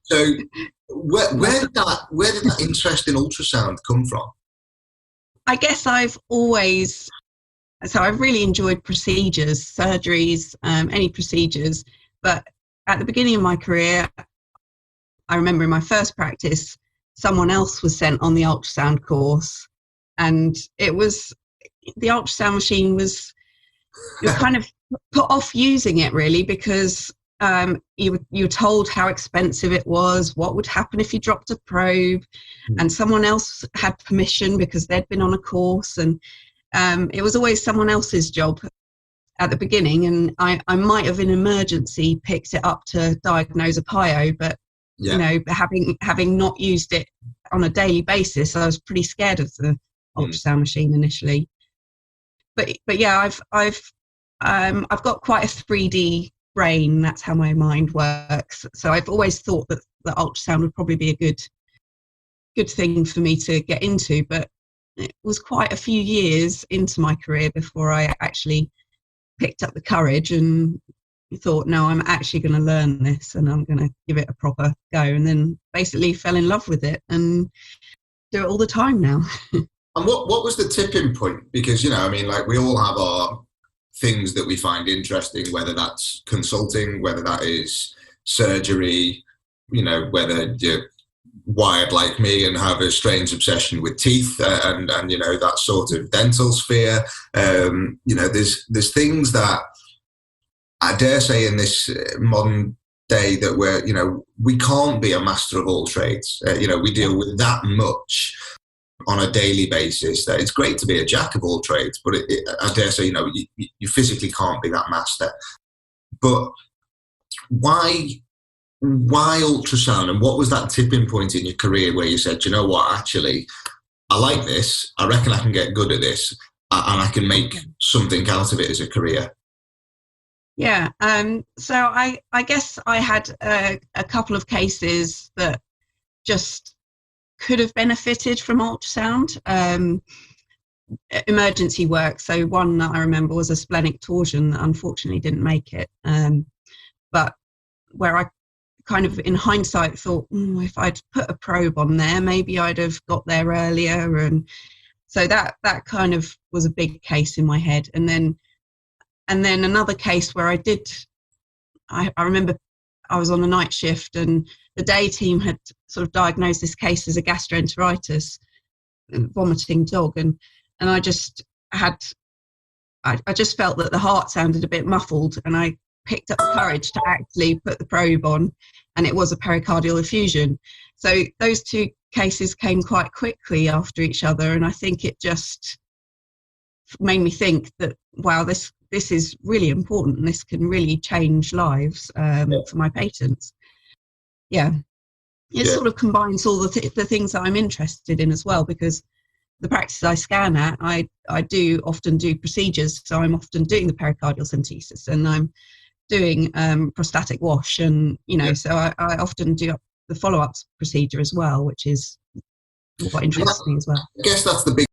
So where did that interest in ultrasound come from? I guess I've really enjoyed procedures, surgeries, any procedures. But at the beginning of my career, I remember in my first practice, someone else was sent on the ultrasound course, and the ultrasound machine you're kind of put off using it really, because you're told how expensive it was, what would happen if you dropped a probe, and someone else had permission because they'd been on a course, and it was always someone else's job at the beginning, and I might have in emergency picked it up to diagnose a PIO, but you know, having not used it on a daily basis, I was pretty scared of the ultrasound machine initially. But yeah, I've got quite a 3D brain. That's how my mind works. So I've always thought that the ultrasound would probably be a good thing for me to get into. But it was quite a few years into my career before I actually picked up the courage and thought, no, I'm actually going to learn this and I'm going to give it a proper go. And then basically fell in love with it and do it all the time now. And what was the tipping point? Because, you know, I mean, like we all have our things that we find interesting, whether that's consulting, whether that is surgery, you know, whether you're wired like me and have a strange obsession with teeth and you know, that sort of dental sphere. You know, there's things that I dare say in this modern day that we can't be a master of all trades. You know, we deal with that much on a daily basis that it's great to be a jack of all trades, but I dare say, you know, you physically can't be that master. But why ultrasound, and what was that tipping point in your career where you said, you know what, actually, I like this, I reckon I can get good at this, and I can make something out of it as a career? Yeah, so I guess I had a couple of cases that just could have benefited from ultrasound, emergency work. So one that I remember was a splenic torsion that unfortunately didn't make it, but where I kind of in hindsight thought, if I'd put a probe on there, maybe I'd have got there earlier. And so that kind of was a big case in my head. And then another case where I remember I was on a night shift and the day team had sort of diagnosed this case as a gastroenteritis, vomiting dog. And I just felt that the heart sounded a bit muffled, and I picked up the courage to actually put the probe on, and it was a pericardial effusion. So those two cases came quite quickly after each other, and I think it just made me think that, wow, this is really important and this can really change lives for my patients. It sort of combines all the things that I'm interested in as well, because the practices I scan at, I do often do procedures, so I'm often doing the pericardial centesis and I'm doing prostatic wash, and you know, so I often do the follow-up procedure as well, which is what interests me as well. I guess that's the